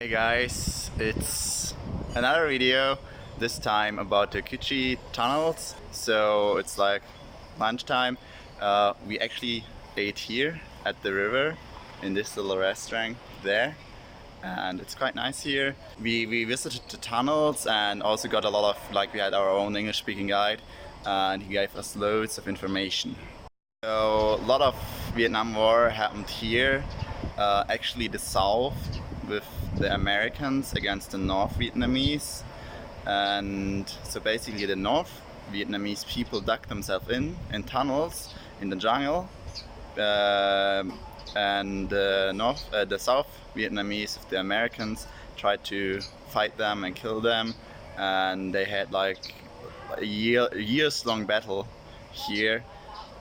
Hey guys, it's another video, this time about the Kuchi tunnels. So it's like lunchtime. We actually ate here at the river in this little restaurant there, and it's quite nice here. We visited the tunnels and also got a lot of, we had our own English speaking guide and he gave us loads of information. So a lot of Vietnam War happened here. Actually the South with the Americans against the North Vietnamese, and so basically the North Vietnamese people dug themselves in tunnels in the jungle, and the South Vietnamese, the Americans, tried to fight them and kill them, and they had like a years-long battle here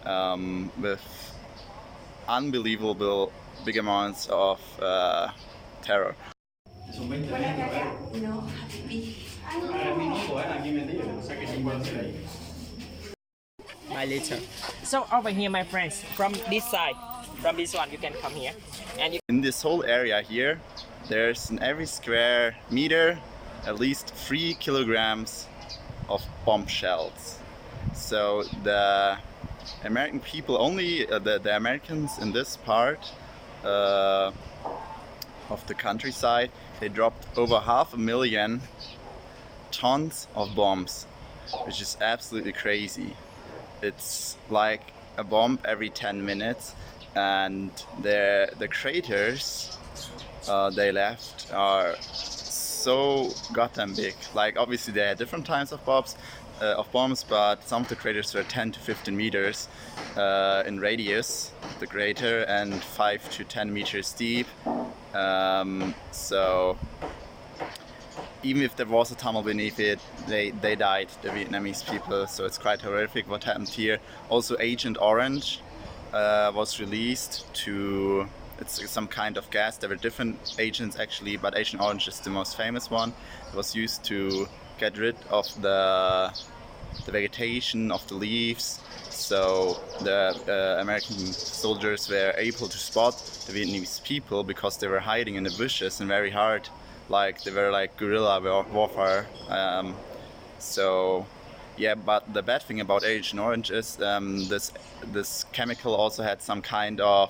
with unbelievable big amounts of terror. My later. So over here, my friends, from this side, from this one, you can come here, and you. In this whole area here, there's in every square meter at least 3 kilograms of bomb shells. So the American people, only the Americans in this part of the countryside, they dropped over 500,000 tons of bombs, which is absolutely crazy. It's like a bomb every 10 minutes, and the craters they left are so goddamn big. Like obviously they had different types of bombs, but some of the craters were 10 to 15 meters in radius, the crater, and 5 to 10 meters deep. So even if there was a tunnel beneath it, they died, the Vietnamese people, so it's quite horrific what happened here. Also Agent Orange was released to, it's some kind of gas. There were different agents actually, but Agent Orange is the most famous one. It was used to get rid of the vegetation, of the leaves, so the American soldiers were able to spot the Vietnamese people because they were hiding in the bushes and very hard, like they were like guerrilla warfare. So yeah, but the bad thing about Agent Orange is this chemical also had some kind of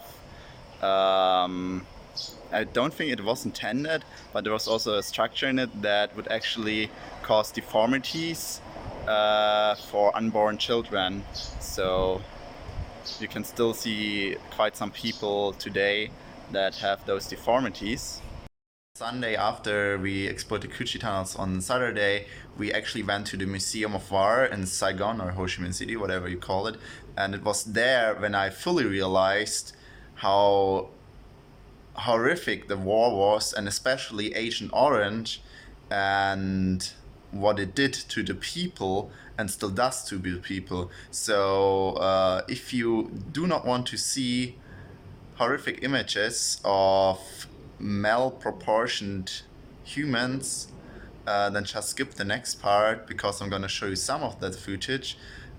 I don't think it was intended, but there was also a structure in it that would actually cause deformities for unborn children. So you can still see quite some people today that have those deformities. Sunday, after we explored the Kuchi tunnels on Saturday, we actually went to the Museum of War in Saigon, or Ho Chi Minh City, whatever you call it. And it was there when I fully realized how horrific the war was, and especially Agent Orange, and what it did to the people and still does to the people. So if you do not want to see horrific images of malproportioned humans, then just skip the next part, because I'm going to show you some of that footage.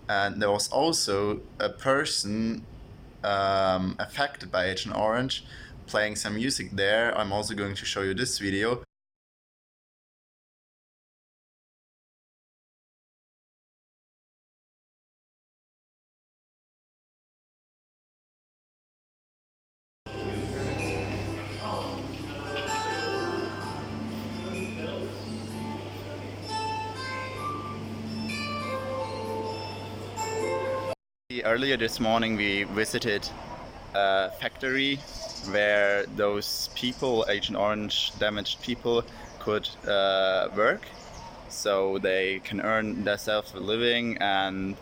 And there was also a person affected by Agent Orange playing some music there. I'm also going to show you this video. Earlier this morning we visited a factory where those people, Agent Orange damaged people, could work, so they can earn themselves a living and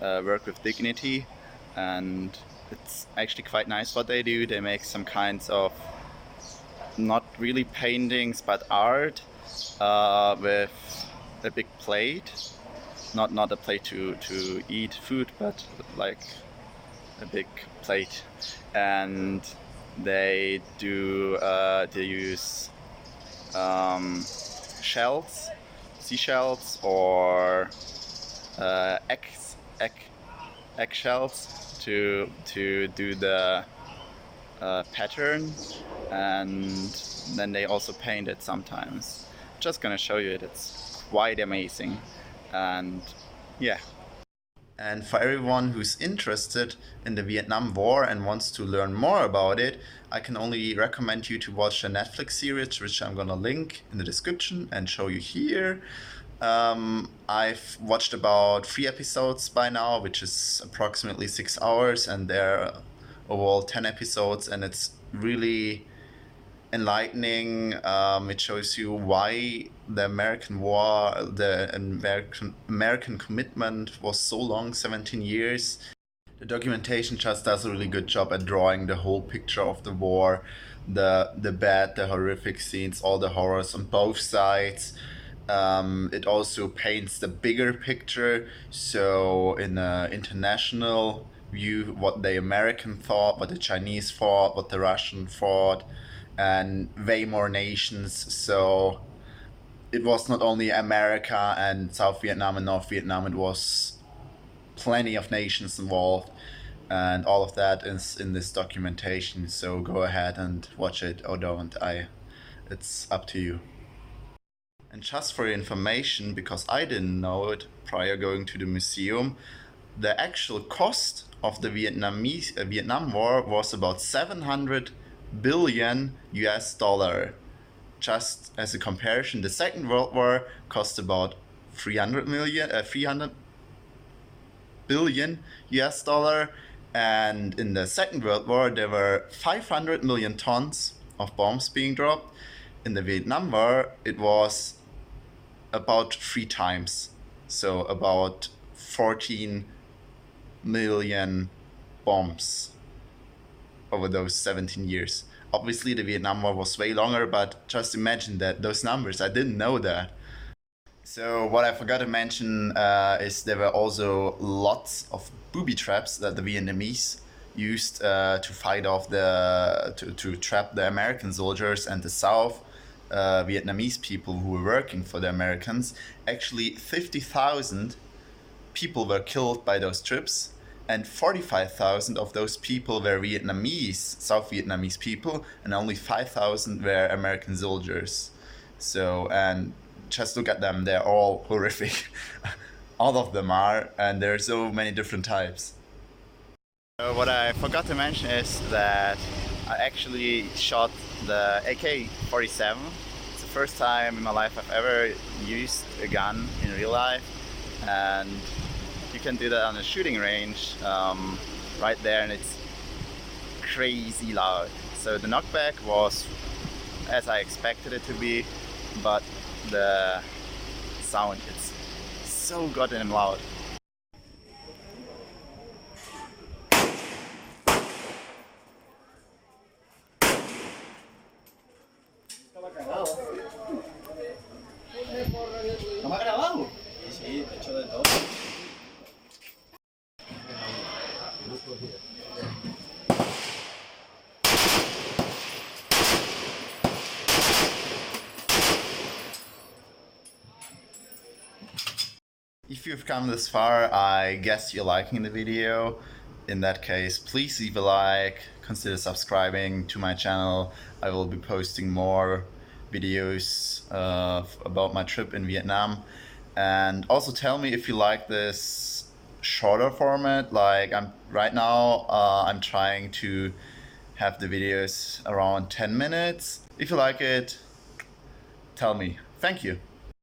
work with dignity. And it's actually quite nice what they do. They make some kinds of, not really paintings, but art with a big plate. Not a plate to eat food, but like a big plate. And they use shells, seashells, or eggshells to do the pattern, and then they also paint it sometimes. Just gonna show you it, it's quite amazing. And yeah. And for everyone who's interested in the Vietnam War and wants to learn more about it, I can only recommend you to watch the Netflix series, which I'm gonna link in the description and show you here. I've watched about 3 episodes by now, which is approximately 6 hours, and there are overall 10 episodes, and it's really enlightening. It shows you why the American war, the American commitment was so long, 17 years. The documentation just does a really good job at drawing the whole picture of the war, the bad, the horrific scenes, all the horrors on both sides. It also paints the bigger picture, so in an international view, what the American thought, what the Chinese thought, what the Russian thought, and way more nations. So it was not only America and South Vietnam and North Vietnam, it was plenty of nations involved, and all of that is in this documentation. So go ahead and watch it or don't. It's up to you. And just for your information, because I didn't know it prior going to the museum, the actual cost of the Vietnam War was about 700 billion US dollar. Just as a comparison, the Second World War cost about 300 billion US dollar, and in the Second World War there were 500 million tons of bombs being dropped. In the Vietnam War it was about 3 times, so about 14 million bombs over those 17 years. Obviously the Vietnam War was way longer, but just imagine that, those numbers, I didn't know that. So what I forgot to mention is there were also lots of booby traps that the Vietnamese used to fight off to trap the American soldiers and the South Vietnamese people who were working for the Americans. Actually 50,000 people were killed by those trips, and 45,000 of those people were Vietnamese, South Vietnamese people, and only 5,000 were American soldiers. So, and just look at them, they're all horrific. All of them are, and there are so many different types. What I forgot to mention is that I actually shot the AK-47. It's the first time in my life I've ever used a gun in real life, and you can do that on a shooting range right there, and it's crazy loud. So the knockback was as I expected it to be, but the sound, it's so goddamn loud. ¿No me ha grabado? Sí, te echo de todo. If you've come this far, I guess you're liking the video. In that case, please leave a like, consider subscribing to my channel. I will be posting more videos about my trip in Vietnam. And also tell me if you like this shorter format. Like right now, I'm trying to have the videos around 10 minutes. If you like it, tell me. Thank you.